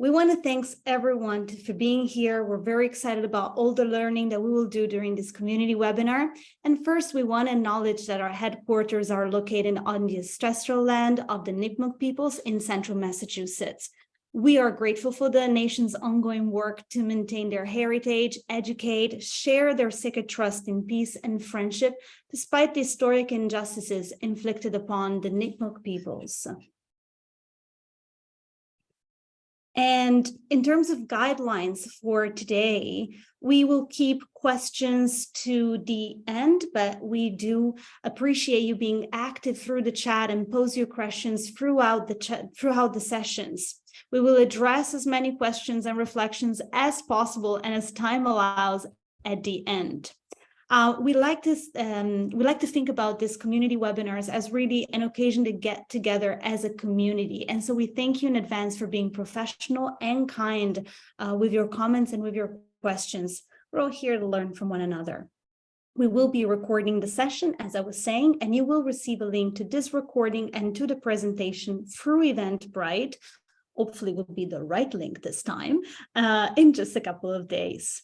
We want to thank everyone for being here. We're very excited about all the learning that we will do during this community webinar. And first, we want to acknowledge that our headquarters are located on the ancestral land of the Nipmuc peoples in central Massachusetts. We are grateful for the nation's ongoing work to maintain their heritage, educate, share their sacred trust in peace and friendship, despite the historic injustices inflicted upon the Nipmuc peoples. And in terms of guidelines for today, we will keep questions to the end, but we do appreciate you being active through the chat and pose your questions throughout the sessions. We will address as many questions and reflections as possible and as time allows at the end. We like to think about these community webinars as really an occasion to get together as a community. And so we thank you in advance for being professional and kind with your comments and with your questions. We're all here to learn from one another. We will be recording the session, as I was saying, and you will receive a link to this recording and to the presentation through Eventbrite. Hopefully it will be the right link this time in just a couple of days.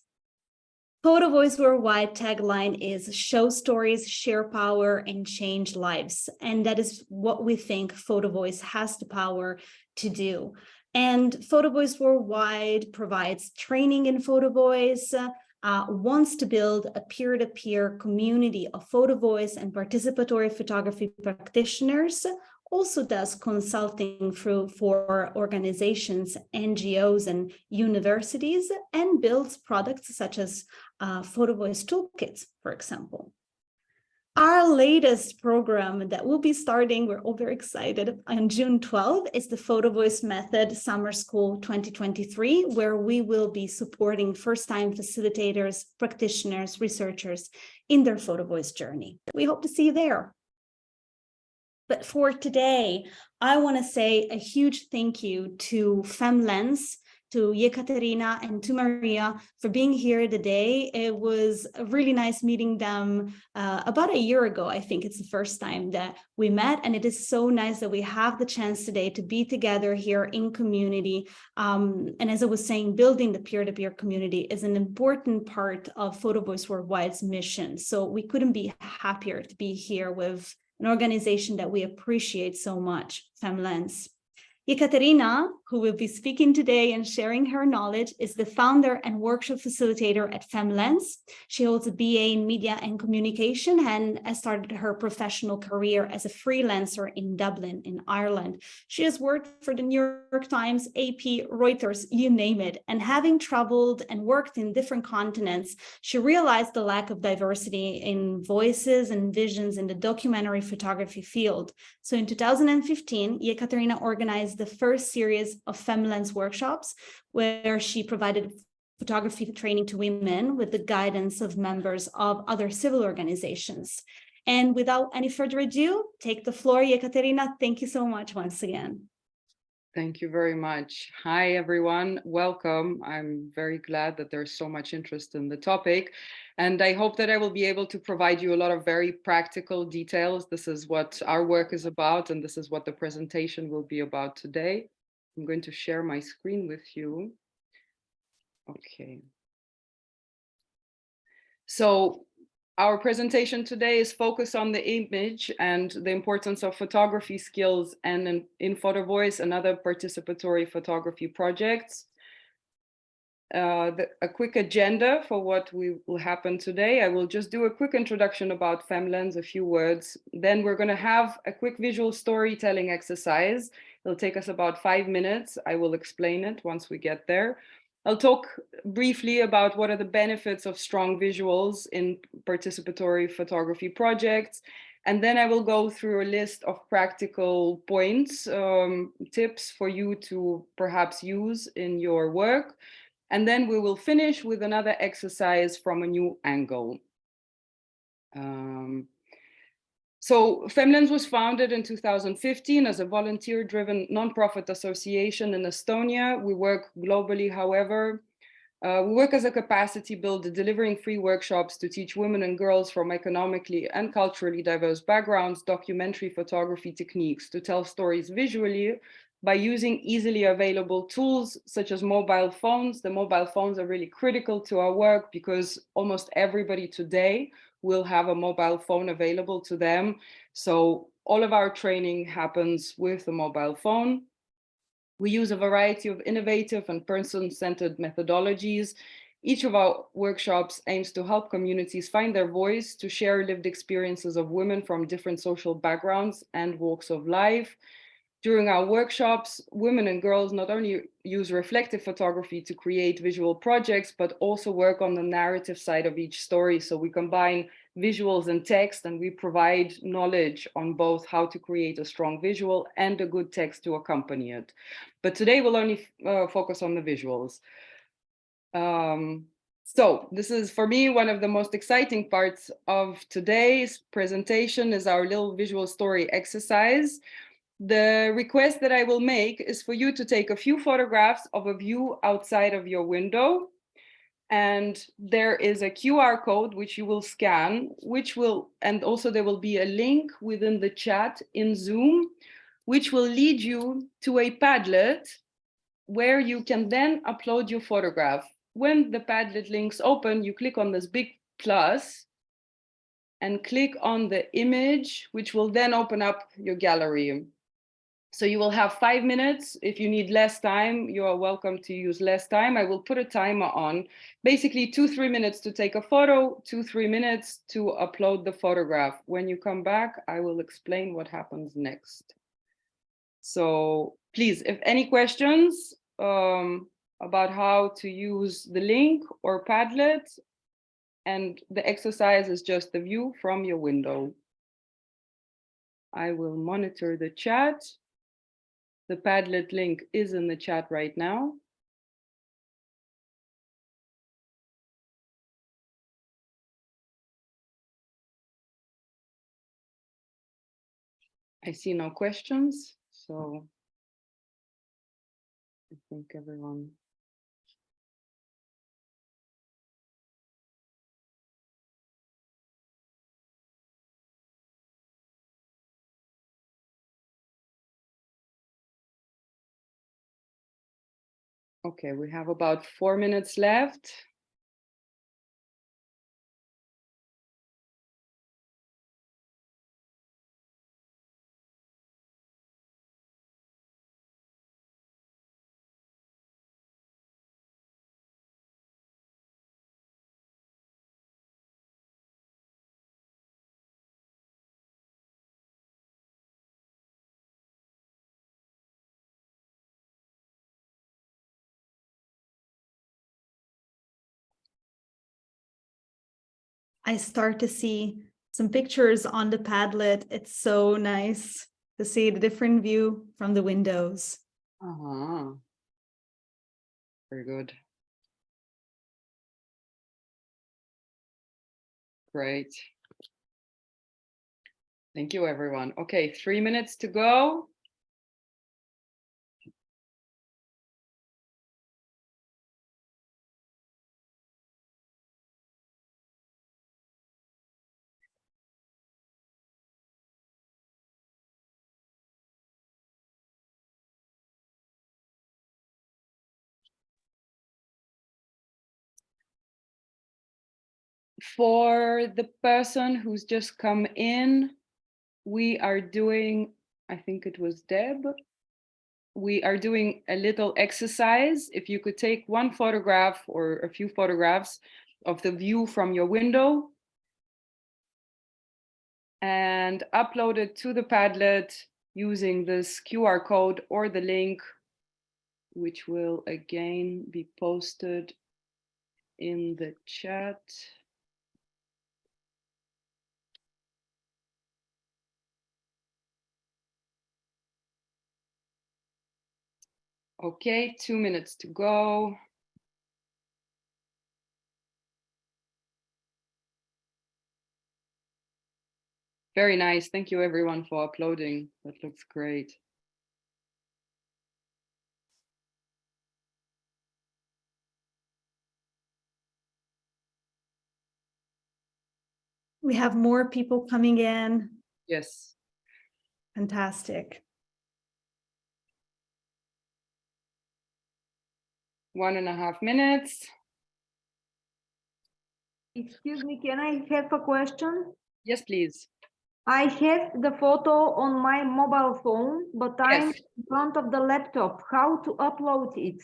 Photo Voice Worldwide tagline is show stories, share power, and change lives. And that is what we think Photo Voice has the power to do. And Photo Voice Worldwide provides training in Photo Voice, wants to build a peer-to-peer community of photo voice and participatory photography practitioners, also does consulting for organizations, NGOs, and universities, and builds products such as photo voice toolkits, for example. Our latest program that will be starting, we're all very excited, on June 12th is the Photo Voice Method Summer School 2023, where we will be supporting first-time facilitators, practitioners, researchers in their photo voice journey. We hope to see you there. But for today, I want to say a huge thank you to FemLens, to Yekaterina, and to Maria for being here today. It was really nice meeting them about a year ago. I think it's the first time that we met, and it is so nice that we have the chance today to be together here in community. And as I was saying, building the peer-to-peer community is an important part of Photo Voice Worldwide's mission. So we couldn't be happier to be here with an organization that we appreciate so much, FemLens. Yekaterina, who will be speaking today and sharing her knowledge, is the founder and workshop facilitator at FemLens. She holds a BA in Media and Communication and has started her professional career as a freelancer in Dublin, in Ireland. She has worked for the New York Times, AP, Reuters, you name it. And having traveled and worked in different continents, she realized the lack of diversity in voices and visions in the documentary photography field. So in 2015, Yekaterina organized the first series of FemLens workshops, where she provided photography training to women with the guidance of members of other civil organizations. And without any further ado, take the floor, Yekaterina. Thank you so much once again. Thank you very much. Hi, everyone. Welcome. I'm very glad that there's so much interest in the topic. And I hope that I will be able to provide you a lot of very practical details. This is what our work is about, and this is what the presentation will be about today. I'm going to share my screen with you. Okay. So our presentation today is focused on the image and the importance of photography skills and in Photo Voice and other participatory photography projects. A quick agenda for what will happen today. I will just do a quick introduction about FemLens, a few words. Then we're going to have a quick visual storytelling exercise. It'll take us about 5 minutes. I will explain it once we get there. I'll talk briefly about what are the benefits of strong visuals in participatory photography projects. And then I will go through a list of practical points, tips for you to perhaps use in your work. And then we will finish with another exercise from a new angle. So FemLens was founded in 2015 as a volunteer-driven nonprofit association in Estonia. We work globally, however. We work as a capacity builder, delivering free workshops to teach women and girls from economically and culturally diverse backgrounds, documentary photography techniques to tell stories visually, by using easily available tools such as mobile phones. The mobile phones are really critical to our work because almost everybody today will have a mobile phone available to them. So all of our training happens with the mobile phone. We use a variety of innovative and person-centered methodologies. Each of our workshops aims to help communities find their voice, to share lived experiences of women from different social backgrounds and walks of life. During our workshops, women and girls not only use reflective photography to create visual projects, but also work on the narrative side of each story. So we combine visuals and text, and we provide knowledge on both how to create a strong visual and a good text to accompany it. But today we'll only focus on the visuals. So this is, for me, one of the most exciting parts of today's presentation is our little visual story exercise. The request that I will make is for you to take a few photographs of a view outside of your window. And there is a QR code which you will scan, and also there will be a link within the chat in Zoom, which will lead you to a Padlet where you can then upload your photograph. When the Padlet links open, you click on this big plus and click on the image, which will then open up your gallery. So you will have 5 minutes. If you need less time, you are welcome to use less time. I will put a timer on, basically 2-3 minutes to take a photo, 2-3 minutes to upload the photograph. When you come back, I will explain what happens next. So please, if any questions about how to use the link or Padlet, and the exercise is just the view from your window. I will monitor the chat. The Padlet link is in the chat right now. I see no questions, so I think everyone. Okay, we have about 4 minutes left. I start to see some pictures on the Padlet. It's so nice to see the different view from the windows. Very good. Great. Thank you, everyone. Okay, 3 minutes to go. For the person who's just come in, we are doing, I think it was Deb. We are doing a little exercise. If you could take one photograph or a few photographs of the view from your window and upload it to the Padlet using this QR code or the link, which will again be posted in the chat. Okay, 2 minutes to go. Very nice. Thank you, everyone, for uploading. That looks great. We have more people coming in. Yes. Fantastic. 1.5 minutes. Excuse me, can I have a question? Yes, please. I have the photo on my mobile phone, but I'm Yes. in front of the laptop. How to upload it?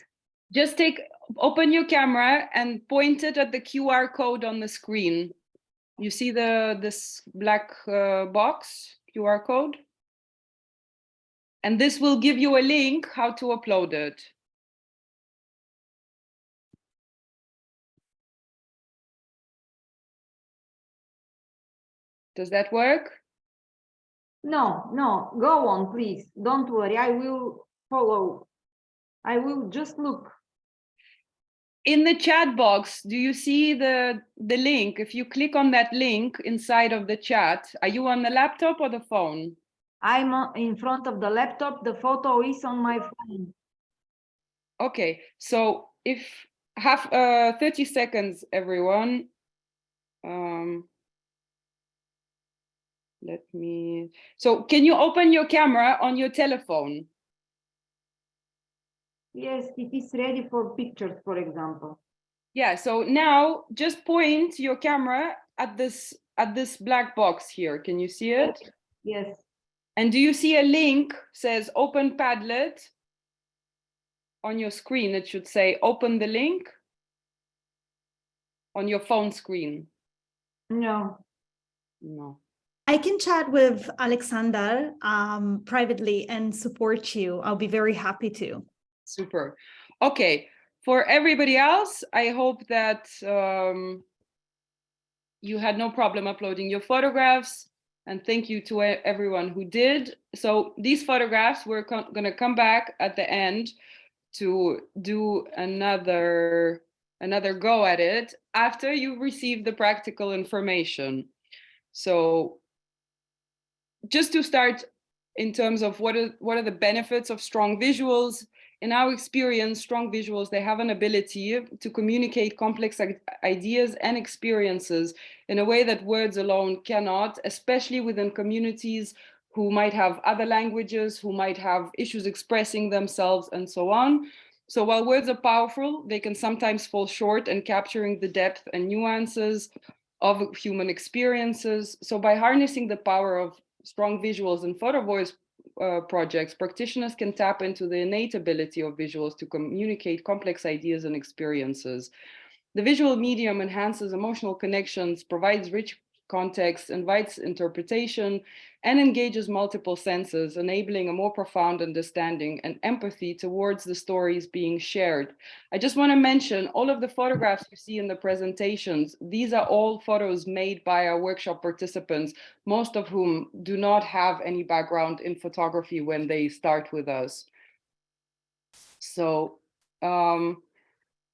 Just open your camera and point it at the QR code on the screen. You see this black box, QR code? And this will give you a link how to upload it. Does that work? No, no, go on, please. Don't worry, I will follow. I will just look. In the chat box, do you see the link? If you click on that link inside of the chat, are you on the laptop or the phone? I'm in front of the laptop. The photo is on my phone. Okay, so if have 30 seconds, everyone. So can you open your camera on your telephone? Yes, it is ready for pictures, for example. Yeah, so now just point your camera at this black box here. Can you see it? Yes. And do you see a link says open Padlet? On your screen, it should say open the link on your phone screen. No. No. I can chat with Alexander privately and support you. I'll be very happy to. Super. Okay. For everybody else, I hope that you had no problem uploading your photographs. And thank you to everyone who did. So these photographs, we're going to come back at the end to do another go at it after you receive the practical information. So just to start in terms of what are the benefits of strong visuals. In our experience, strong visuals, they have an ability to communicate complex ideas and experiences in a way that words alone cannot, especially within communities who might have other languages, who might have issues expressing themselves and so on. So while words are powerful, they can sometimes fall short in capturing the depth and nuances of human experiences. So by harnessing the power of strong visuals and photo voice projects, practitioners can tap into the innate ability of visuals to communicate complex ideas and experiences. The visual medium enhances emotional connections, provides rich context, invites interpretation, and engages multiple senses, enabling a more profound understanding and empathy towards the stories being shared. I just want to mention all of the photographs you see in the presentations. These are all photos made by our workshop participants, most of whom do not have any background in photography when they start with us. So,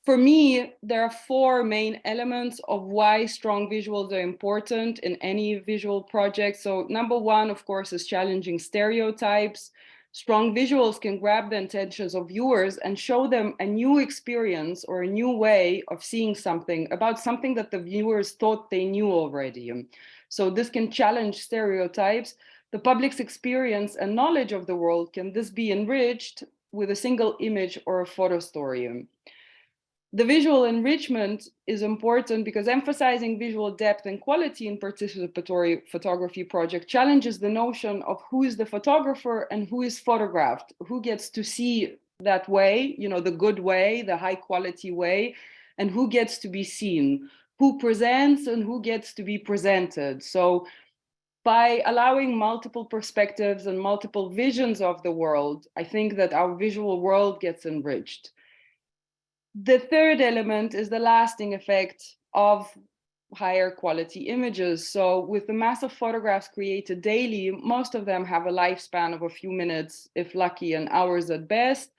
for me, there are four main elements of why strong visuals are important in any visual project. So number one, of course, is challenging stereotypes. Strong visuals can grab the attentions of viewers and show them a new experience or a new way of seeing something about something that the viewers thought they knew already. So this can challenge stereotypes. The public's experience and knowledge of the world can thus be enriched with a single image or a photo story. The visual enrichment is important because emphasizing visual depth and quality in participatory photography project challenges the notion of who is the photographer and who is photographed, who gets to see that way, you know, the good way, the high quality way, and who gets to be seen, who presents and who gets to be presented. So by allowing multiple perspectives and multiple visions of the world, I think that our visual world gets enriched. The third element is the lasting effect of higher quality images. So with the massive photographs created daily, most of them have a lifespan of a few minutes, if lucky, and hours at best.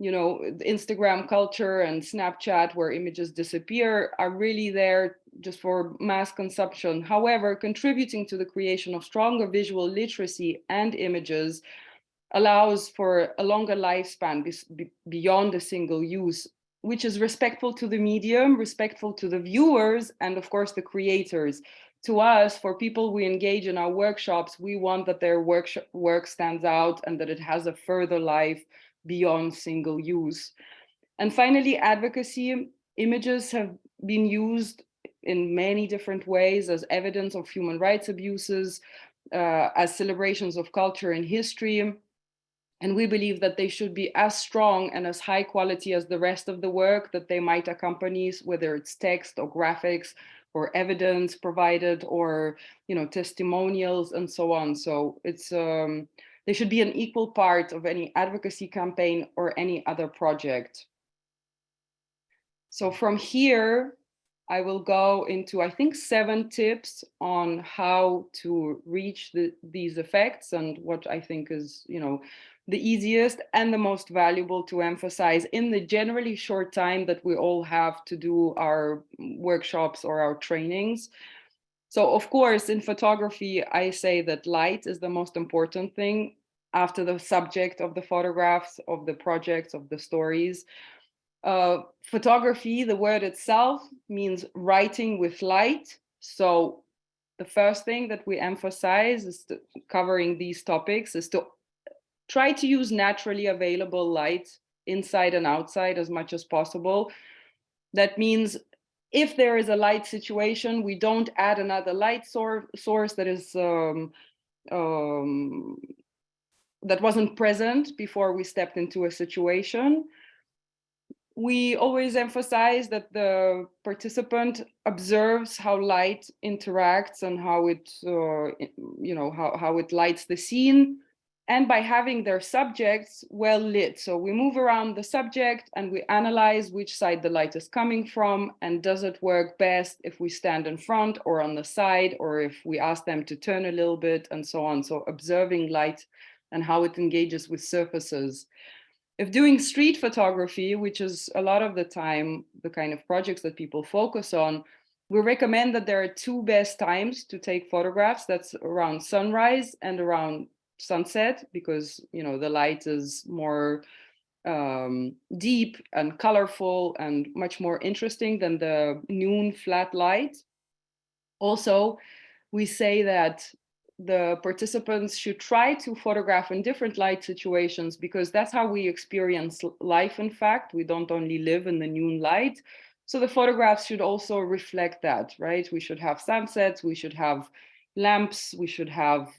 You know, Instagram culture and Snapchat, where images disappear, are really there just for mass consumption. However, contributing to the creation of stronger visual literacy and images allows for a longer lifespan beyond a single use, which is respectful to the medium, respectful to the viewers, and of course the creators. To us, for people we engage in our workshops, we want that their work stands out and that it has a further life beyond single use. And finally, advocacy. Images have been used in many different ways as evidence of human rights abuses, as celebrations of culture and history. And we believe that they should be as strong and as high quality as the rest of the work that they might accompany, whether it's text or graphics or evidence provided or, testimonials and so on. So it's they should be an equal part of any advocacy campaign or any other project. So from here, I will go into, I think, 7 tips on how to reach these effects, and what I think is, the easiest and the most valuable to emphasize in the generally short time that we all have to do our workshops or our trainings. So of course, in photography, I say that light is the most important thing after the subject of the photographs, of the projects, of the stories. Photography, the word itself, means writing with light. So the first thing that we emphasize is covering these topics is to try to use naturally available light inside and outside as much as possible. That means if there is a light situation, we don't add another light source that is that wasn't present before we stepped into a situation. We always emphasize that the participant observes how light interacts and how it, how it lights the scene, and by having their subjects well lit. So we move around the subject and we analyze which side the light is coming from, and does it work best if we stand in front or on the side, or if we ask them to turn a little bit, and so on. So observing light and how it engages with surfaces. If doing street photography, which is a lot of the time the kind of projects that people focus on, we recommend that there are 2 best times to take photographs. That's around sunrise and around sunset, because the light is more deep and colorful and much more interesting than the noon flat light. Also, we say that the participants should try to photograph in different light situations, because that's how we experience life. In fact, we don't only live in the noon light. So the photographs should also reflect that, right? We should have sunsets, we should have lamps, we should have,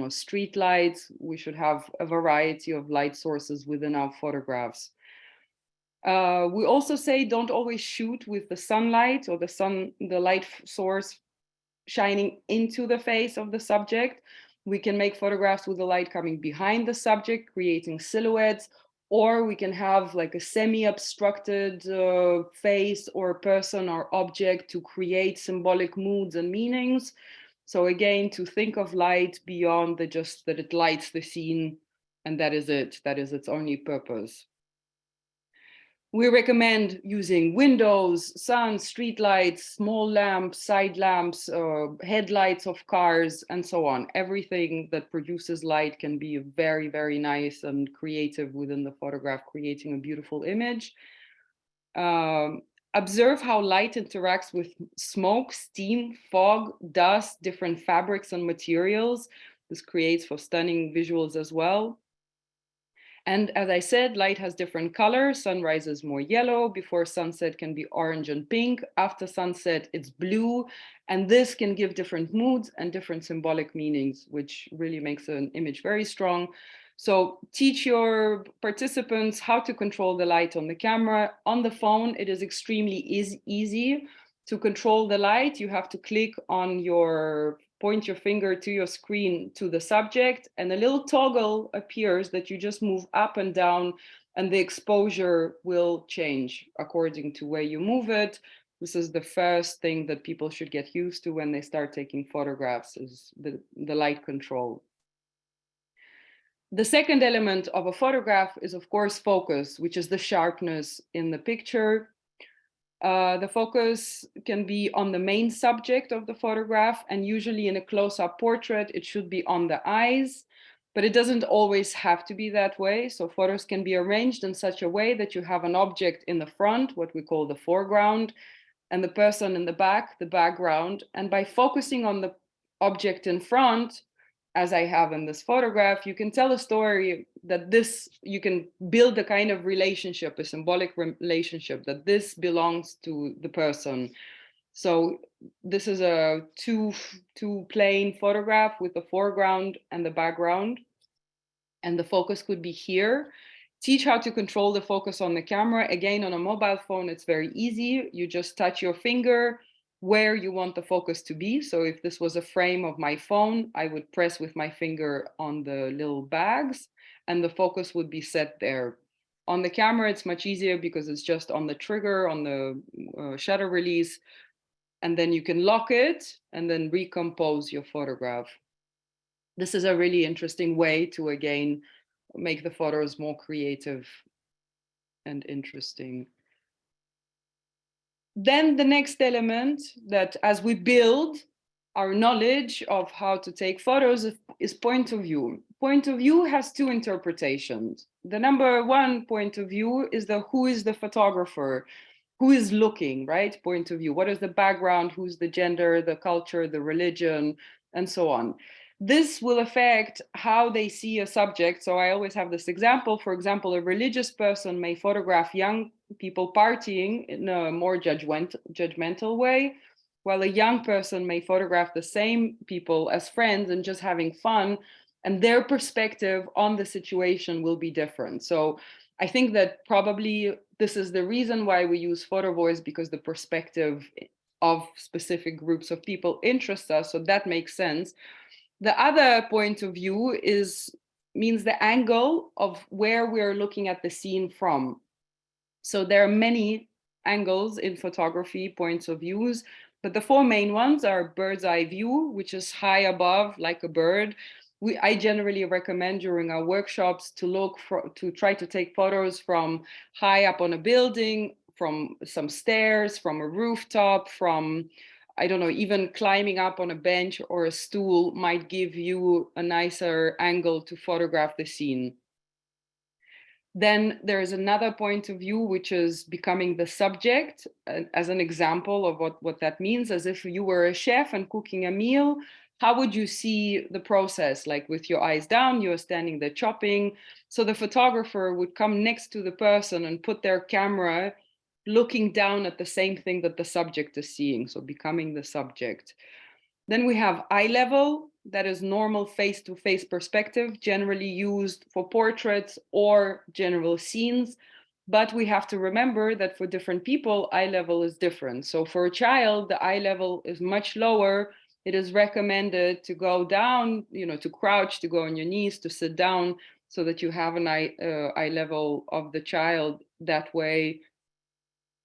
street lights, we should have a variety of light sources within our photographs. We also say don't always shoot with the sunlight or the light source shining into the face of the subject. We can make photographs with the light coming behind the subject, creating silhouettes, or we can have like a semi-obstructed face or person or object to create symbolic moods and meanings. So again, to think of light beyond just that it lights the scene and that is it, that is its only purpose. We recommend using windows, sun, street lights, small lamps, side lamps, headlights of cars, and so on. Everything that produces light can be very, very nice and creative within the photograph, creating a beautiful image. Observe how light interacts with smoke, steam, fog, dust, different fabrics and materials. This creates for stunning visuals as well. And as I said, light has different colors. Sunrise is more yellow. Before sunset can be orange and pink. After sunset, it's blue. And this can give different moods and different symbolic meanings, which really makes an image very strong. So teach your participants how to control the light on the camera. On the phone, it is extremely easy to control the light. You have to click on point your finger to your screen to the subject, and a little toggle appears that you just move up and down, and the exposure will change according to where you move it. This is the first thing that people should get used to when they start taking photographs, is the light control. The second element of a photograph is, of course, focus, which is the sharpness in the picture. The focus can be on the main subject of the photograph, and usually in a close-up portrait, it should be on the eyes, but it doesn't always have to be that way. So photos can be arranged in such a way that you have an object in the front, what we call the foreground, and the person in the back, the background. And by focusing on the object in front, as I have in this photograph, you can tell a story that you can build a kind of relationship, a symbolic relationship, that this belongs to the person. So this is a two plane photograph with the foreground and the background. And the focus could be here. Teach how to control the focus on the camera. Again, on a mobile phone, it's very easy. You just touch your finger where you want the focus to be. So if this was a frame of my phone, I would press with my finger on the little bags and the focus would be set there. On the camera, it's much easier because it's just on the trigger, on the shutter release, and then you can lock it and then recompose your photograph. This is a really interesting way to, again, make the photos more creative and interesting. Then the next element, that as we build our knowledge of how to take photos, is point of view. Point of view has two interpretations. The number one point of view is who is the photographer, who is looking, right? Point of view. What is the background? Who's the gender, the culture, the religion, and so on. This will affect how they see a subject. So I always have this example. For example, a religious person may photograph young people partying in a more judgmental way, while a young person may photograph the same people as friends and just having fun, and their perspective on the situation will be different. So I think that probably this is the reason why we use photo voice, because the perspective of specific groups of people interests us. So that makes sense. The other point of view means the angle of where we're looking at the scene from. So there are many angles in photography, points of views, but the four main ones are bird's eye view, which is high above like a bird. I generally recommend during our workshops to try to take photos from high up on a building, from some stairs, from a rooftop, from, I don't know, even climbing up on a bench or a stool might give you a nicer angle to photograph the scene. Then there is another point of view, which is becoming the subject, as an example of what that means. As if you were a chef and cooking a meal, how would you see the process? Like with your eyes down, you're standing there chopping. So the photographer would come next to the person and put their camera looking down at the same thing that the subject is seeing, so becoming the subject. Then we have eye level, that is normal face-to-face perspective, generally used for portraits or general scenes. But we have to remember that for different people, eye level is different. So for a child, the eye level is much lower. It is recommended to go down, to crouch, to go on your knees, to sit down, so that you have an eye level of the child. That way,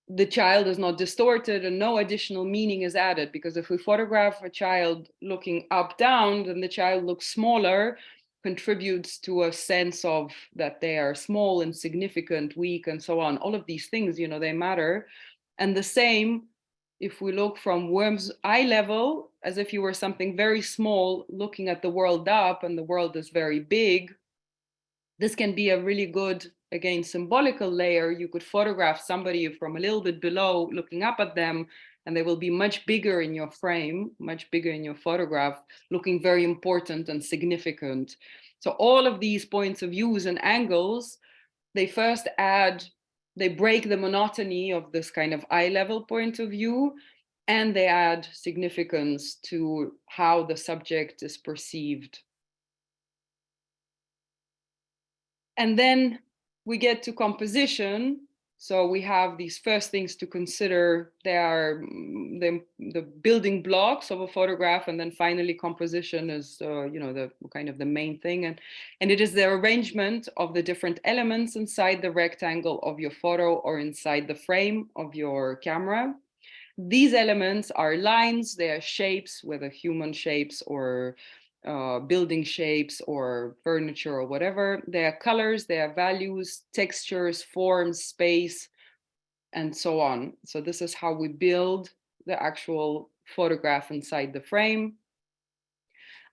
the child is not distorted and no additional meaning is added. Because if we photograph a child looking up down, then the child looks smaller, contributes to a sense of that they are small, insignificant, weak, and so on. All of these things, they matter. And the same, if we look from worm's eye level, as if you were something very small looking at the world up and the world is very big, this can be a really good, again, symbolical layer. You could photograph somebody from a little bit below looking up at them, and they will be much bigger in your frame, much bigger in your photograph, looking very important and significant. So all of these points of views and angles, they break the monotony of this kind of eye level point of view, and they add significance to how the subject is perceived. And then we get to composition. So we have these first things to consider. They are the building blocks of a photograph, and then finally composition is the kind of the main thing. And it is the arrangement of the different elements inside the rectangle of your photo or inside the frame of your camera. These elements are lines, they are shapes, whether human shapes or building shapes or furniture or whatever. They are colors, they are values, textures, forms, space, and so on. So this is how we build the actual photograph inside the frame.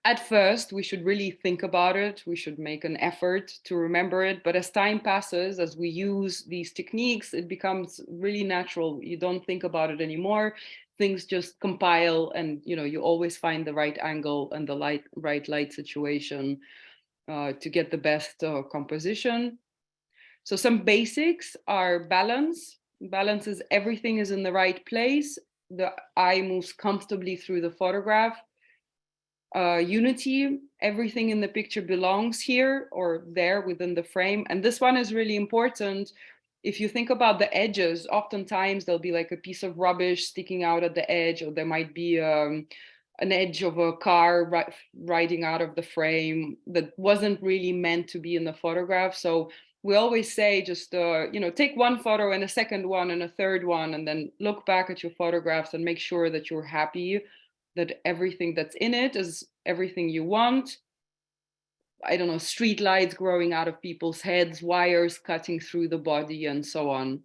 At first, we should really think about it. We should make an effort to remember it. But as time passes, as we use these techniques, it becomes really natural. You don't think about it anymore. Things just compile, and you always find the right angle and the right light situation to get the best composition. So some basics are balance. Balance is everything is in the right place. The eye moves comfortably through the photograph. Unity, everything in the picture belongs here or there within the frame. And this one is really important. If you think about the edges, oftentimes there'll be like a piece of rubbish sticking out at the edge, or there might be an edge of a car riding out of the frame that wasn't really meant to be in the photograph. So we always say just, take one photo and a second one and a third one, and then look back at your photographs and make sure that you're happy that everything that's in it is everything you want. I don't know, street lights growing out of people's heads, wires cutting through the body, and so on.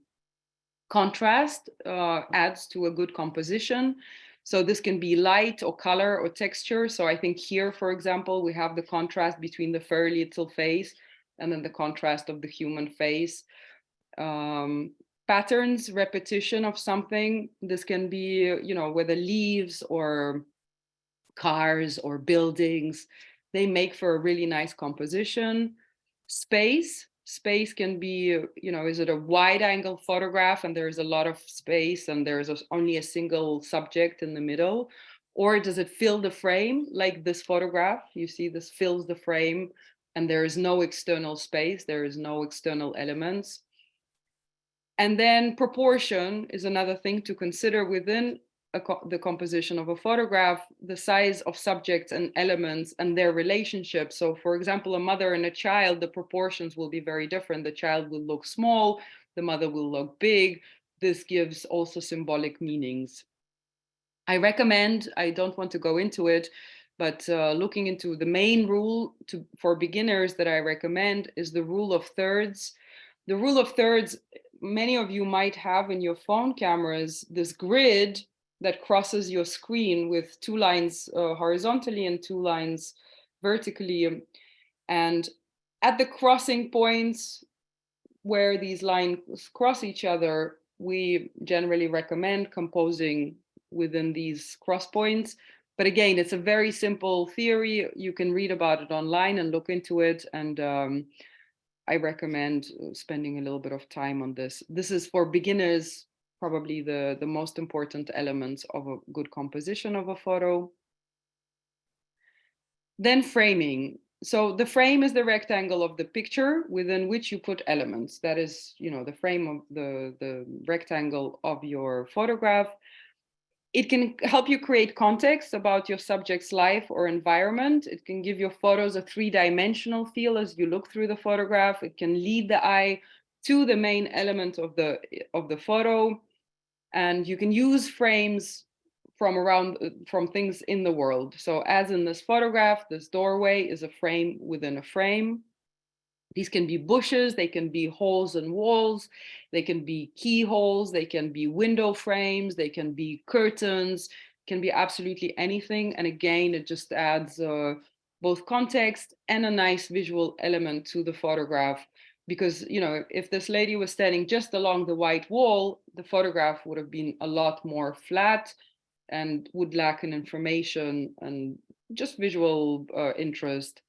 Contrast adds to a good composition. So this can be light or color or texture. So I think here, for example, we have the contrast between the furry little face and then the contrast of the human face. Patterns, repetition of something. This can be, whether leaves or cars or buildings, they make for a really nice composition. Space can be, is it a wide angle photograph and there's a lot of space and there's only a single subject in the middle? Or does it fill the frame like this photograph? You see this fills the frame and there is no external space, there is no external elements. And then proportion is another thing to consider within the composition of a photograph, the size of subjects and elements and their relationship. So for example, a mother and a child, the proportions will be very different. The child will look small, the mother will look big. This gives also symbolic meanings. I recommend, I don't want to go into it, but looking into the main rule for beginners that I recommend is the rule of thirds. The rule of thirds, many of you might have in your phone cameras, this grid that crosses your screen with 2 lines horizontally and 2 lines vertically. And at the crossing points where these lines cross each other, we generally recommend composing within these cross points. But again, it's a very simple theory. You can read about it online and look into it. And I recommend spending a little bit of time on this. This is for beginners, probably the most important elements of a good composition of a photo. Then framing. So the frame is the rectangle of the picture within which you put elements. That is, the frame of the rectangle of your photograph. It can help you create context about your subject's life or environment. It can give your photos a 3-dimensional feel as you look through the photograph. It can lead the eye to the main element of the photo. And you can use frames from things in the world. So as in this photograph, this doorway is a frame within a frame. These can be bushes, they can be holes in walls, they can be keyholes, they can be window frames, they can be curtains, can be absolutely anything. And again, it just adds both context and a nice visual element to the photograph. Because, if this lady was standing just along the white wall, the photograph would have been a lot more flat and would lack in information and just visual interest.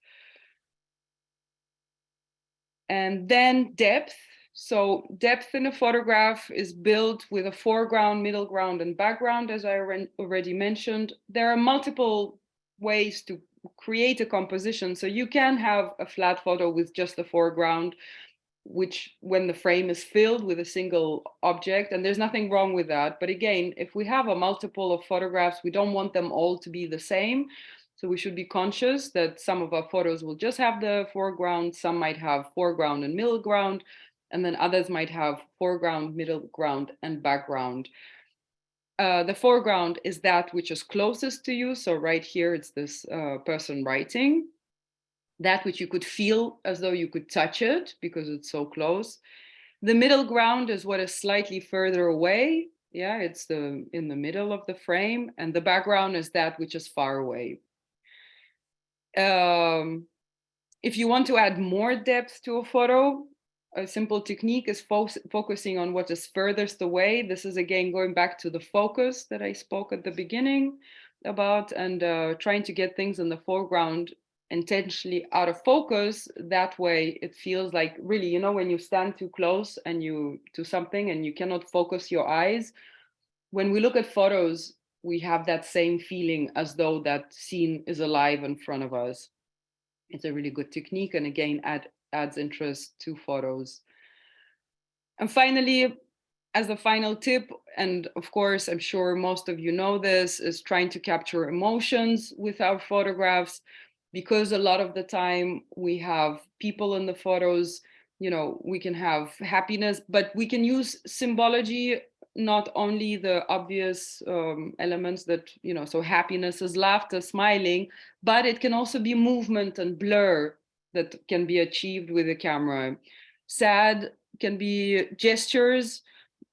And then depth. So depth in a photograph is built with a foreground, middle ground, and background, as I already mentioned. There are multiple ways to create a composition. So you can have a flat photo with just the foreground, which when the frame is filled with a single object, and there's nothing wrong with that. But again, if we have a multiple of photographs, we don't want them all to be the same. So we should be conscious that some of our photos will just have the foreground, some might have foreground and middle ground, and then others might have foreground, middle ground, and background. The foreground is that which is closest to you. So right here, it's this person writing. That which you could feel as though you could touch it because it's so close. The middle ground is what is slightly further away. Yeah, it's in the middle of the frame. And the background is that which is far away. If you want to add more depth to a photo, a simple technique is focusing on what is furthest away. This is again going back to the focus that I spoke at the beginning about, and trying to get things in the foreground intentionally out of focus. That way it feels like really, you know, when you stand too close and you to something and you cannot focus your eyes, when we look at photos, we have that same feeling as though that scene is alive in front of us. It's a really good technique, and again, adds interest to photos. And finally, as a final tip, and of course, I'm sure most of you know this, is trying to capture emotions with our photographs, because a lot of the time we have people in the photos, you know, we can have happiness, but we can use symbology, not only the obvious elements that, you know, so happiness is laughter, smiling, but it can also be movement and blur that can be achieved with the camera. Sad can be gestures,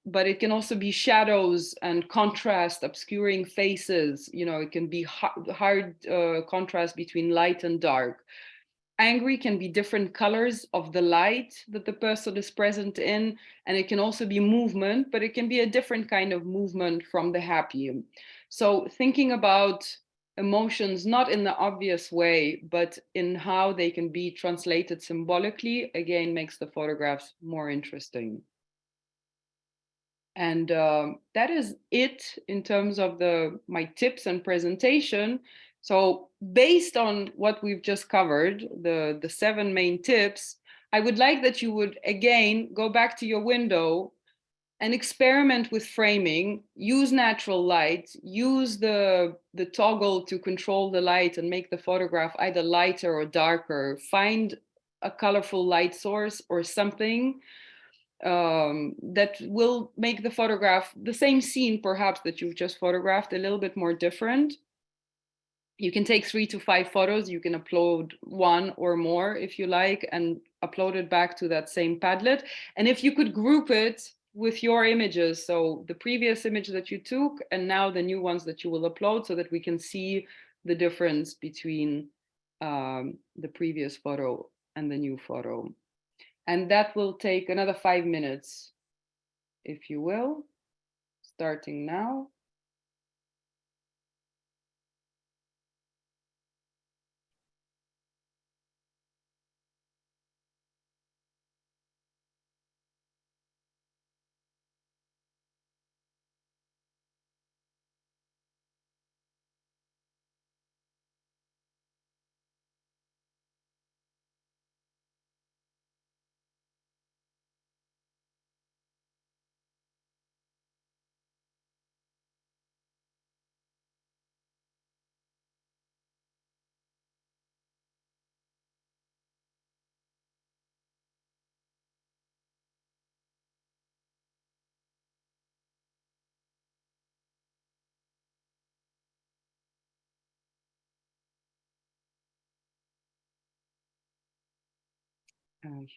but it can also be shadows and contrast, obscuring faces. You know, it can be hard contrast between light and dark. Angry can be different colors of the light that the person is present in, and it can also be movement, but it can be a different kind of movement from the happy. So thinking about emotions not in the obvious way, but in how they can be translated symbolically, again, makes the photographs more interesting. And that is it in terms of my tips and presentation. So based on what we've just covered, the 7 main tips, I would like that you would again go back to your window and experiment with framing, use natural light, use the toggle to control the light and make the photograph either lighter or darker, find a colorful light source or something that will make the photograph, the same scene perhaps that you've just photographed, a little bit more different. You can take 3 to 5 photos, you can upload 1 or more if you like, and upload it back to that same Padlet. And if you could group it with your images, so the previous image that you took and now the new ones that you will upload, so that we can see the difference between the previous photo and the new photo. And that will take another 5 minutes, if you will, starting now.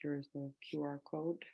Here's the QR code.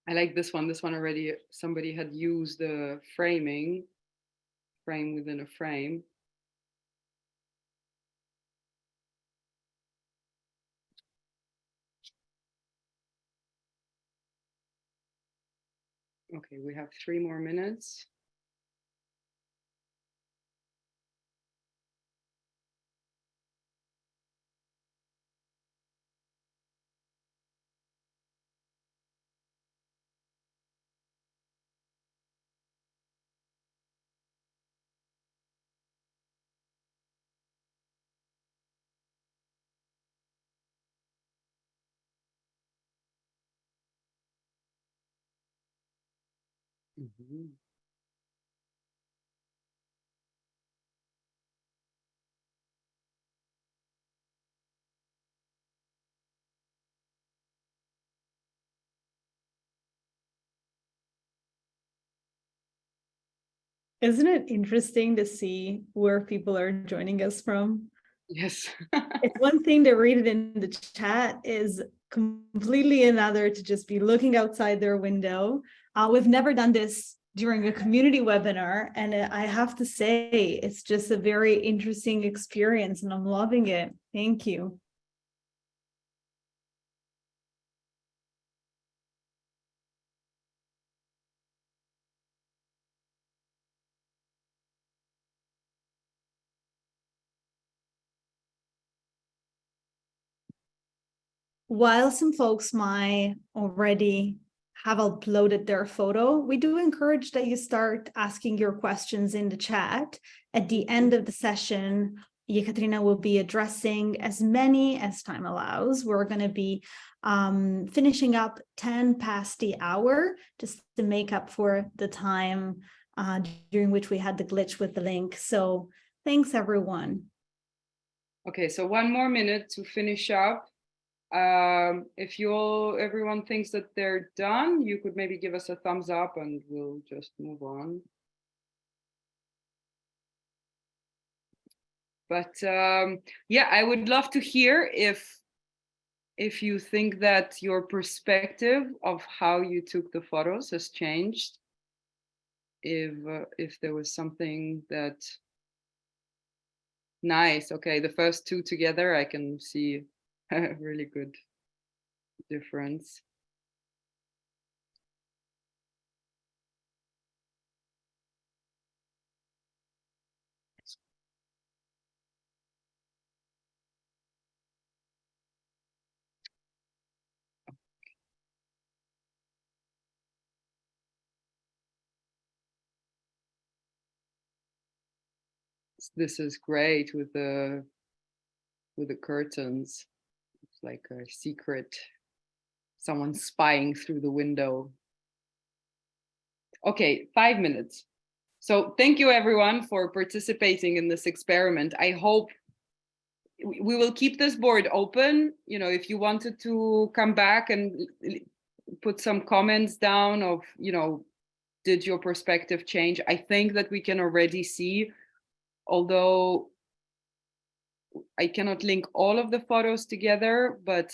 I like this one. This one already, somebody had used the framing, frame within a frame. Okay, we have 3 more minutes. Mhm. Isn't it interesting to see where people are joining us from? Yes. It's one thing to read it in the chat, is completely another to just be looking outside their window. We've never done this during a community webinar, and I have to say, it's just a very interesting experience, and I'm loving it. Thank you. While some folks might already have uploaded their photo, we do encourage that you start asking your questions in the chat. At the end of the session, Yekaterina will be addressing as many as time allows. We're going to be finishing up 10 past the hour, just to make up for the time during which we had the glitch with the link. So thanks, everyone. Okay, so 1 more minute to finish up. If everyone thinks that they're done, you could maybe give us a thumbs up and we'll just move on. But yeah, I would love to hear if you think that your perspective of how you took the photos has changed. If there was something that nice. Okay, the first two together, I can see a really good difference. This is great with the curtains. It's like a secret, someone spying through the window. Okay, 5 minutes. So thank you everyone for participating in this experiment. I hope we will keep this board open. You know, if you wanted to come back and put some comments down of, you know, did your perspective change? I think that we can already see, although I cannot link all of the photos together, but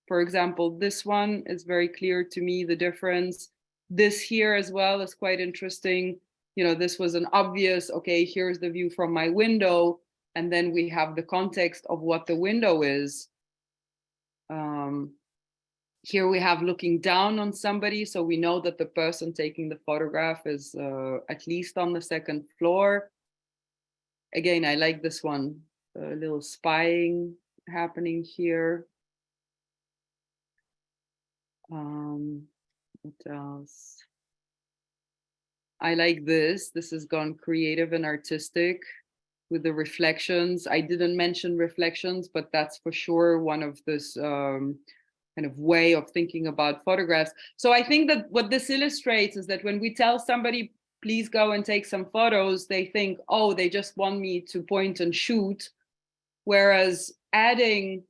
for example, this one is very clear to me, the difference. This here as well is quite interesting. You know, this was an obvious, okay, here's the view from my window. And then we have the context of what the window is. Here we have looking down on somebody. So we know that the person taking the photograph is at least on the second floor. Again, I like this one, a little spying happening here. What else? I like this. This has gone creative and artistic with the reflections. I didn't mention reflections, but that's for sure one of this kind of way of thinking about photographs. So I think that what this illustrates is that when we tell somebody, please go and take some photos, they think, oh, they just want me to point and shoot. Whereas adding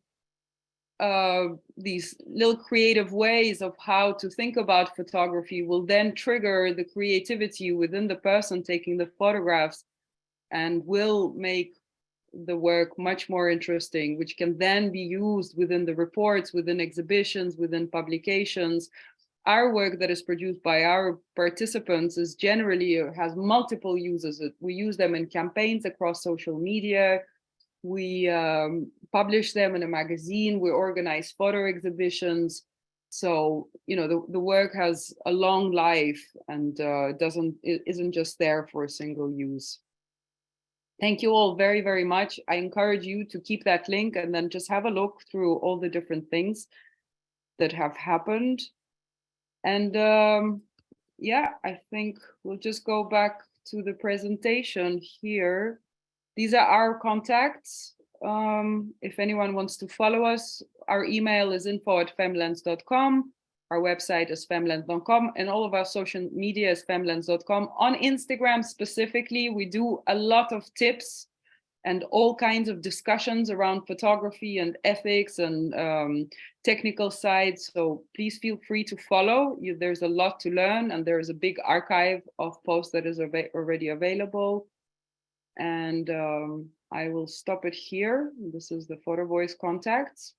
these little creative ways of how to think about photography will then trigger the creativity within the person taking the photographs and will make the work much more interesting, which can then be used within the reports, within exhibitions, within publications. Our work that is produced by our participants is generally has multiple uses. We use them in campaigns across social media. We publish them in a magazine. We organize photo exhibitions. So, you know, the work has a long life and isn't just there for a single use. Thank you all very, very much. I encourage you to keep that link and then just have a look through all the different things that have happened. And yeah, I think we'll just go back to the presentation here. These are our contacts. If anyone wants to follow us, our email is info@femlands.com. Our website is femland.com, and all of our social media is femlands.com. On Instagram specifically, we do a lot of tips and all kinds of discussions around photography and ethics and technical sides. So please feel free to follow. There's a lot to learn, and there's a big archive of posts that is already available. And I will stop it here. This is the Photo Voice contacts,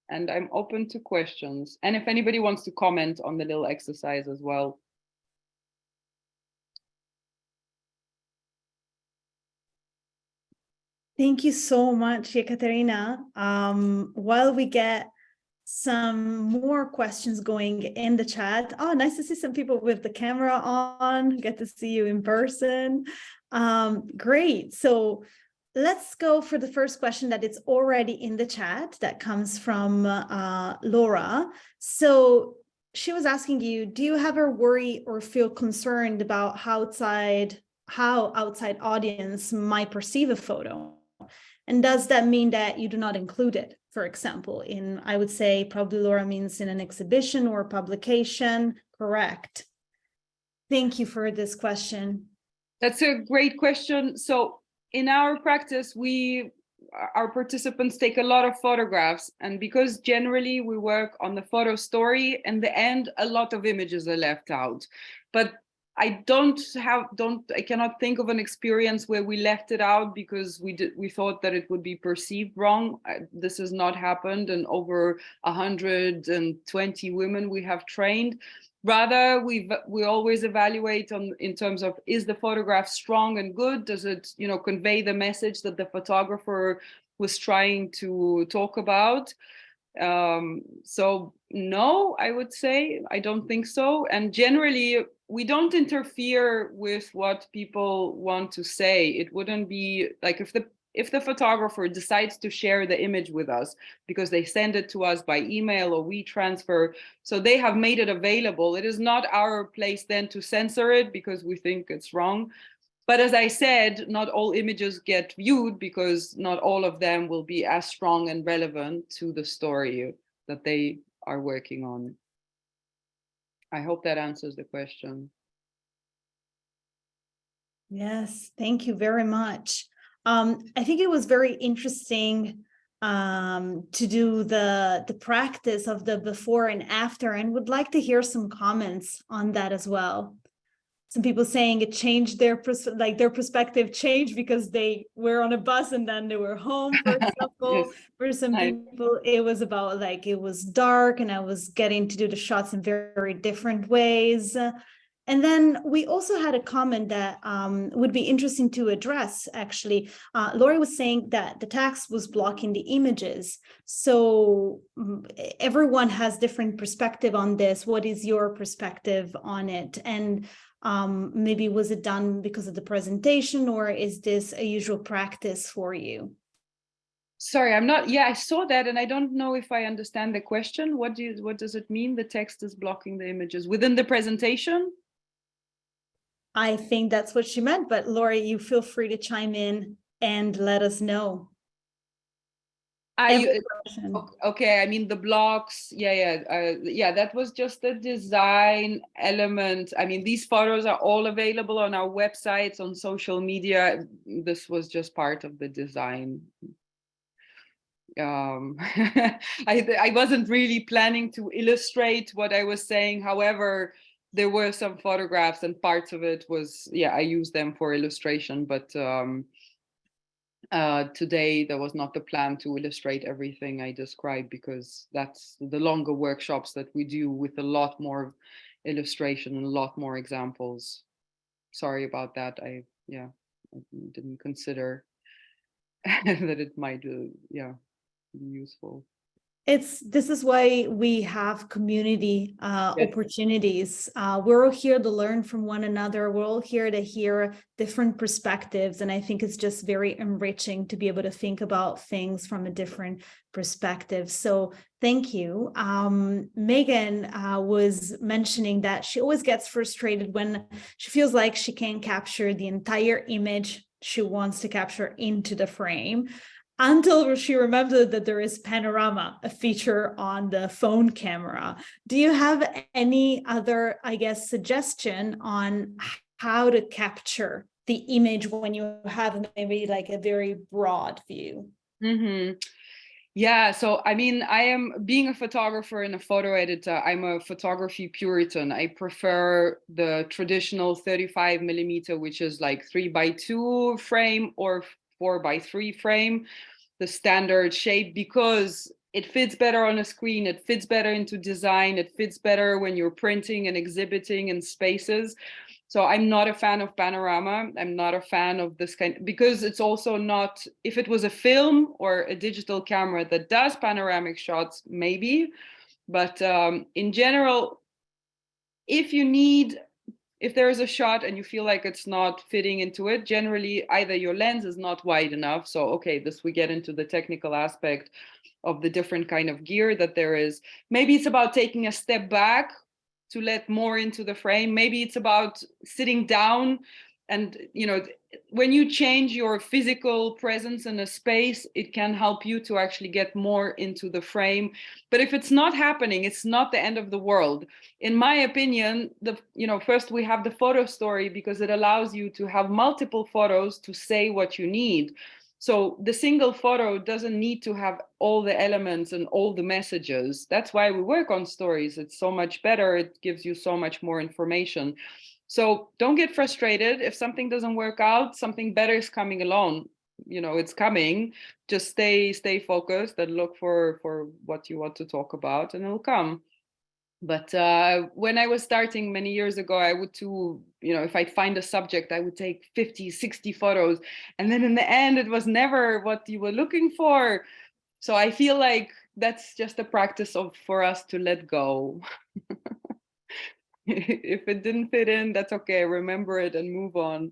and I'm open to questions. And if anybody wants to comment on the little exercise as well. Thank you so much, Yekaterina. While we get some more questions going in the chat. Oh, nice to see some people with the camera on. Get to see you in person. Great. So let's go for the first question that it's already in the chat that comes from Laura. So she was asking you, do you ever worry or feel concerned about how outside audience might perceive a photo? And does that mean that you do not include it, for example, in, I would say probably Laura means in an exhibition or publication, correct? Thank you for this question. That's a great question. So in our practice, our participants take a lot of photographs, and because generally we work on the photo story, in the end, a lot of images are left out. But I cannot think of an experience where we left it out because we thought that it would be perceived wrong. This has not happened, and over 120 women we have trained. Rather, we always evaluate in terms of, is the photograph strong and good? Does it, convey the message that the photographer was trying to talk about? So no, I would say, I don't think so. And generally, we don't interfere with what people want to say. It wouldn't be like if the photographer decides to share the image with us because they send it to us by email or we transfer, so they have made it available. It is not our place then to censor it because we think it's wrong. But as I said, not all images get viewed because not all of them will be as strong and relevant to the story that they are working on. I hope that answers the question. Yes, thank you very much. I think it was very interesting to do the practice of the before and after, and would like to hear some comments on that as well. Some people saying it changed their perspective changed because they were on a bus and then they were home, for example. Yes. For some people, it was about it was dark and I was getting to do the shots in very, very different ways. And then we also had a comment that would be interesting to address, actually. Lori was saying that the text was blocking the images. So everyone has different perspective on this. What is your perspective on it? And maybe was it done because of the presentation, or is this a usual practice for you? Sorry, I saw that and I don't know if I understand the question. What does it mean? The text is blocking the images within the presentation? I think that's what she meant, but Lori, you feel free to chime in and let us know. Okay, I mean the blocks, yeah, that was just a design element. I mean, these photos are all available on our websites, on social media. This was just part of the design. I wasn't really planning to illustrate what I was saying. However, there were some photographs and parts of it was, I used them for illustration, but today there was not the plan to illustrate everything I described because that's the longer workshops that we do with a lot more illustration and a lot more examples. Sorry about that. I didn't consider that it might be useful. This is why we have community opportunities. We're all here to learn from one another. We're all here to hear different perspectives. And I think it's just very enriching to be able to think about things from a different perspective. So thank you. Megan was mentioning that she always gets frustrated when she feels like she can't capture the entire image she wants to capture into the frame. until she remembered that there is panorama, a feature on the phone camera. Do you have any other, I guess, suggestion on how to capture the image when you have maybe like a very broad view? Mm-hmm. Yeah, so I mean, I am being a photographer and a photo editor. I'm a photography Puritan. I prefer the traditional 35 millimeter, which is like 3x2 frame or 4x3 frame, the standard shape, because it fits better on a screen. It fits better into design. It fits better when you're printing and exhibiting in spaces. So I'm not a fan of panorama. I'm not a fan of this kind, because it's also not, if it was a film or a digital camera that does panoramic shots, maybe. But in general, if you need, if there is a shot and you feel like it's not fitting into it, generally either your lens is not wide enough. So, okay, this we get into the technical aspect of the different kind of gear that there is. Maybe it's about taking a step back to let more into the frame. Maybe it's about sitting down and, you know, when you change your physical presence in a space, it can help you to actually get more into the frame. But if it's not happening, it's not the end of the world. In my opinion, first we have the photo story because it allows you to have multiple photos to say what you need. So the single photo doesn't need to have all the elements and all the messages. That's why we work on stories. It's so much better. It gives you so much more information. So don't get frustrated. If something doesn't work out, something better is coming along. You know, it's coming. Just stay focused and look for what you want to talk about, and it'll come. But when I was starting many years ago, I would if I'd find a subject, I would take 50, 60 photos. And then in the end, it was never what you were looking for. So I feel like that's just a practice for us to let go. If it didn't fit in, that's okay. Remember it and move on.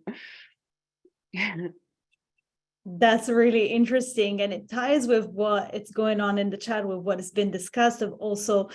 That's really interesting. And it ties with what it's going on in the chat with what has been discussed of also,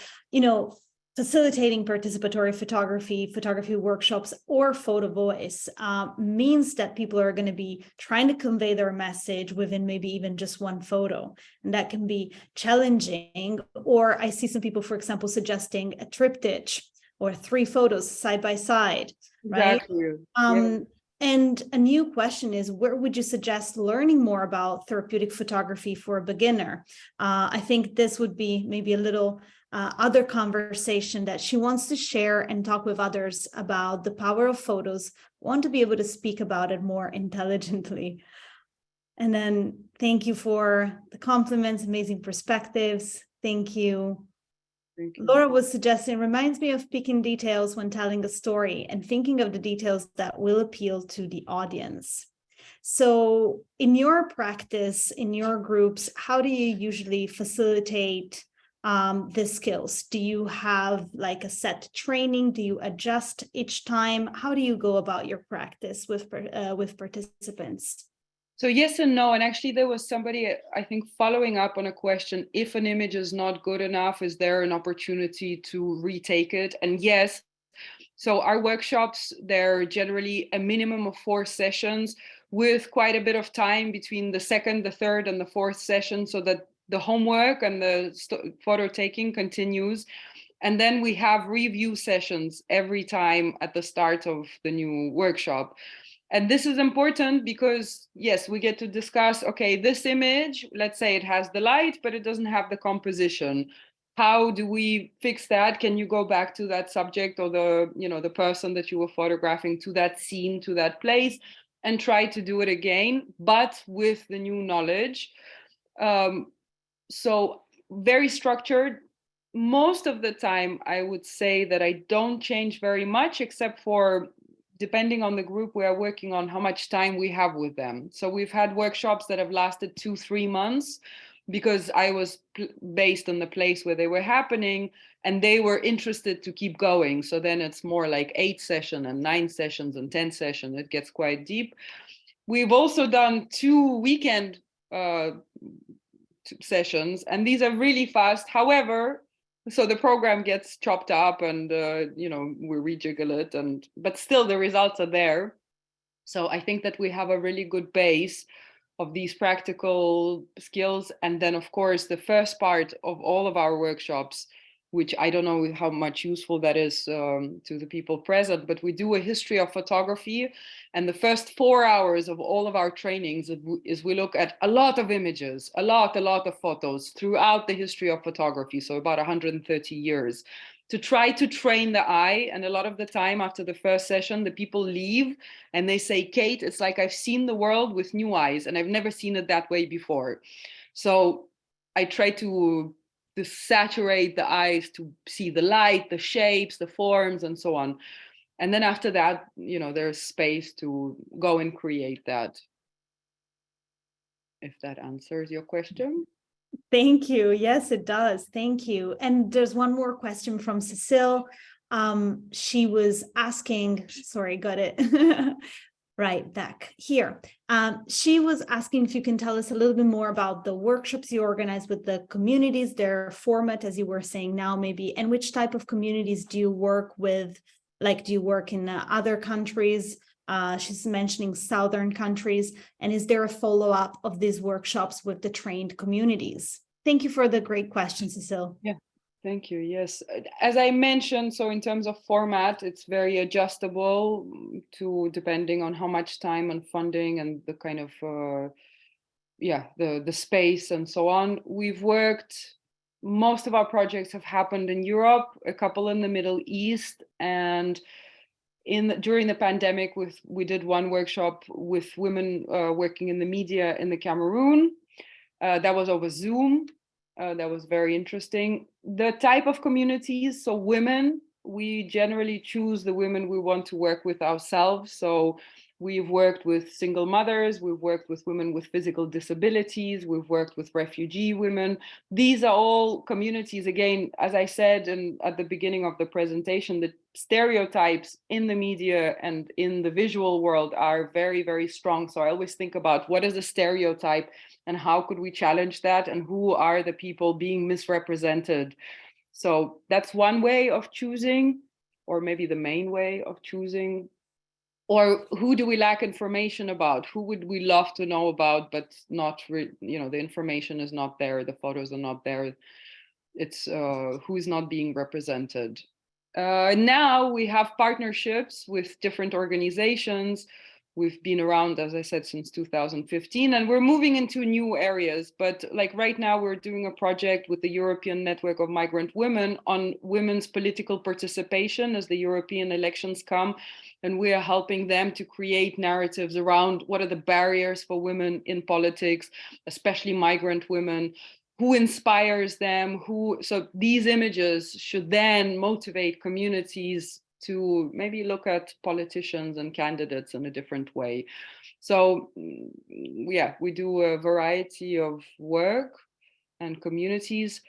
facilitating participatory photography workshops or photo voice means that people are going to be trying to convey their message within maybe even just one photo. And that can be challenging. Or I see some people, for example, suggesting a triptych or 3 photos side by side, right? Exactly. Yeah. And a new question is, where would you suggest learning more about therapeutic photography for a beginner? I think this would be maybe a little other conversation that she wants to share and talk with others about the power of photos, want to be able to speak about it more intelligently. And then thank you for the compliments, amazing perspectives. Thank you. Laura was suggesting, reminds me of picking details when telling a story and thinking of the details that will appeal to the audience. So in your practice, in your groups, how do you usually facilitate the skills? Do you have like a set training? Do you adjust each time? How do you go about your practice with participants? So yes and no. And actually there was somebody, I think, following up on a question, if an image is not good enough, is there an opportunity to retake it? And yes, so our workshops, they're generally a minimum of 4 sessions with quite a bit of time between the second, the third, and the fourth session so that the homework and the photo taking continues. And then we have review sessions every time at the start of the new workshop. And this is important because, yes, we get to discuss, okay, this image, let's say it has the light, but it doesn't have the composition. How do we fix that? Can you go back to that subject or the person that you were photographing, to that scene, to that place, and try to do it again, but with the new knowledge? So very structured. Most of the time, I would say that I don't change very much, except for depending on the group we are working on, how much time we have with them. So we've had workshops that have lasted 2-3 months because I was based on the place where they were happening and they were interested to keep going. So then it's more like 8 sessions and 9 sessions and 10 sessions. It gets quite deep. We've also done 2 weekend sessions, and these are really fast. However, so the program gets chopped up and we rejiggle it, but still the results are there. So I think that we have a really good base of these practical skills. And then, of course, the first part of all of our workshops, which I don't know how much useful that is to the people present, but we do a history of photography. And the first 4 hours of all of our trainings is we look at a lot of images, a lot of photos throughout the history of photography, so about 130 years, to try to train the eye. And a lot of the time after the first session, the people leave and they say, Kate, it's like I've seen the world with new eyes and I've never seen it that way before. So I try to saturate the eyes to see the light, the shapes, the forms, and so on. And then after that, there's space to go and create that. If that answers your question. Thank you. Yes, it does. Thank you. And there's one more question from Cecile. She was asking, sorry, got it right back here. She was asking if you can tell us a little bit more about the workshops you organize with the communities, their format, as you were saying now, maybe, and which type of communities do you work with? Like, do you work in other countries? She's mentioning Southern countries. And is there a follow-up of these workshops with the trained communities? Thank you for the great question, Cecile. Yeah, thank you. Yes, as I mentioned, so in terms of format, it's very adjustable to depending on how much time and funding and the kind of, the space and so on. Most of our projects have happened in Europe, a couple in the Middle East, and during the pandemic, we did one workshop with women working in the media in the Cameroon. That was over Zoom. That was very interesting. The type of communities, so women, we generally choose the women we want to work with ourselves. So we've worked with single mothers, we've worked with women with physical disabilities, we've worked with refugee women. These are all communities, again, as I said at the beginning of the presentation, the stereotypes in the media and in the visual world are very, very strong. So I always think about what is a stereotype and how could we challenge that and who are the people being misrepresented. So that's one way of choosing, or maybe the main way of choosing. Or who do we lack information about? Who would we love to know about, but not, the information is not there, the photos are not there. It's who's not being represented. Now we have partnerships with different organizations. We've been around, as I said, since 2015, and we're moving into new areas. But like right now, we're doing a project with the European Network of Migrant Women on women's political participation as the European elections come. And we are helping them to create narratives around what are the barriers for women in politics, especially migrant women, who inspires them, so these images should then motivate communities to maybe look at politicians and candidates in a different way. So yeah, we do a variety of work and communities.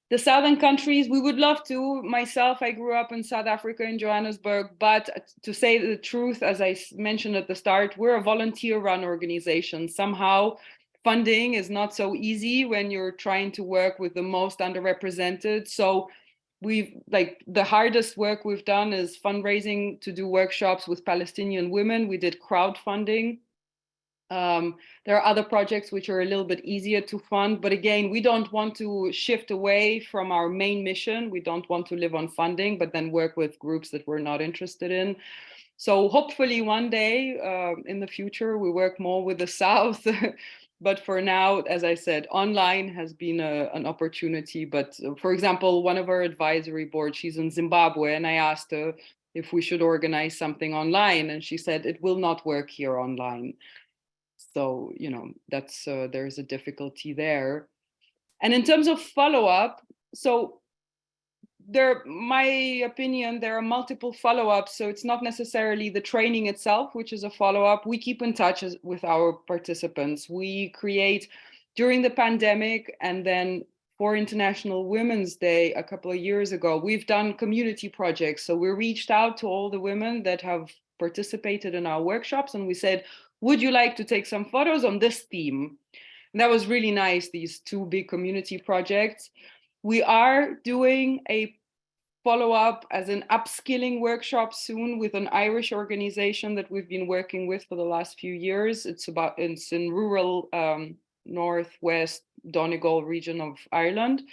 The Southern countries, we would love to. Myself, I grew up in South Africa, in Johannesburg, but to say the truth, as I mentioned at the start, we're a volunteer-run organization. Somehow, funding is not so easy when you're trying to work with the most underrepresented. So the hardest work we've done is fundraising to do workshops with Palestinian women. We did crowdfunding. There are other projects which are a little bit easier to fund, but again, we don't want to shift away from our main mission. We don't want to live on funding, but then work with groups that we're not interested in. So hopefully one day in the future, we work more with the South. But for now, as I said, online has been an opportunity. But for example, one of our advisory board, she's in Zimbabwe, and I asked her if we should organize something online. And she said, it will not work here online. So, that's there's a difficulty there. And in terms of follow-up, so my opinion, there are multiple follow-ups. So it's not necessarily the training itself, which is a follow-up. We keep in touch with our participants. We create during the pandemic, and then for International Women's Day a couple of years ago, we've done community projects. So we reached out to all the women that have participated in our workshops, and we said, would you like to take some photos on this theme? And that was really nice, these two big community projects. We are doing a follow up as an upskilling workshop soon with an Irish organization that we've been working with for the last few years. It's in rural northwest Donegal region of Ireland.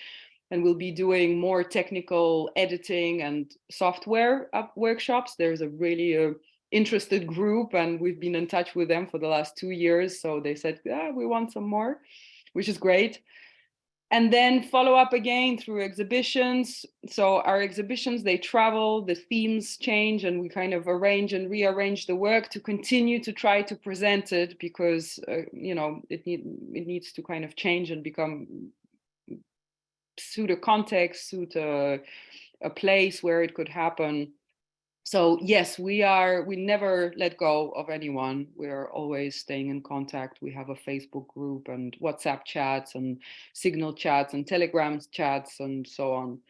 And we'll be doing more technical editing and software workshops. There's a really interested group, and we've been in touch with them for the last 2 years. So they said, yeah, we want some more, which is great. And then follow up again through exhibitions. So our exhibitions, they travel, the themes change, and we kind of arrange and rearrange the work to continue to try to present it, because it needs to kind of change and become suit a context, suit a place where it could happen. So yes, we never let go of anyone. We're always staying in contact. We have a Facebook group and WhatsApp chats and Signal chats and Telegram chats and so on.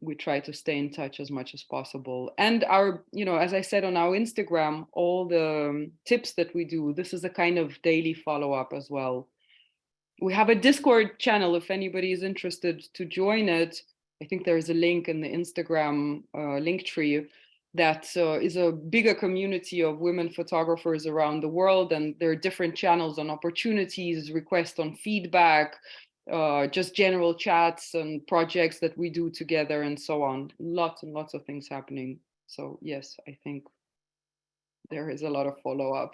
We try to stay in touch as much as possible. And our, as I said on our Instagram, all the tips that we do, this is a kind of daily follow-up as well. We have a Discord channel if anybody is interested to join it. I think there's a link in the Instagram link tree that is a bigger community of women photographers around the world. And there are different channels on opportunities, requests on feedback, just general chats and projects that we do together and so on. Lots and lots of things happening. So yes, I think there is a lot of follow-up.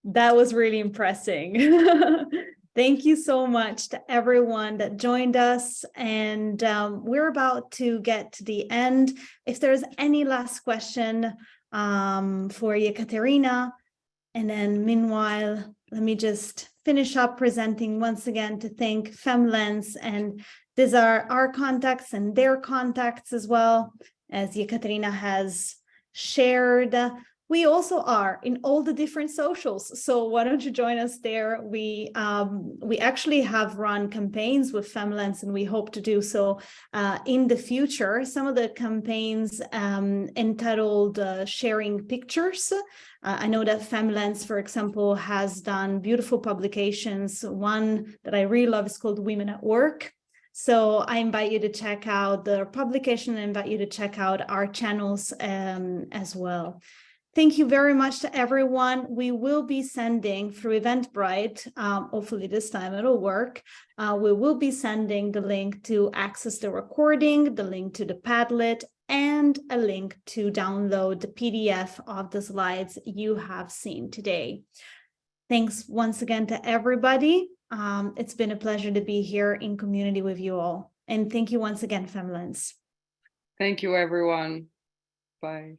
That was really impressive. Thank you so much to everyone that joined us. And we're about to get to the end. If there's any last question for Yekaterina, and then meanwhile, let me just finish up presenting once again to thank FemLens. And these are our contacts and their contacts as well, as Yekaterina has shared. We also are in all the different socials. So why don't you join us there? We actually have run campaigns with FemLens, and we hope to do so in the future. Some of the campaigns entitled Sharing Pictures. I know that FemLens, for example, has done beautiful publications. One that I really love is called Women at Work. So I invite you to check out the publication and invite you to check out our channels as well. Thank you very much to everyone. We will be sending through Eventbrite, hopefully this time it'll work. We will be sending the link to access the recording, the link to the Padlet, and a link to download the PDF of the slides you have seen today. Thanks once again to everybody. It's been a pleasure to be here in community with you all. And thank you once again, FemLens. Thank you, everyone. Bye.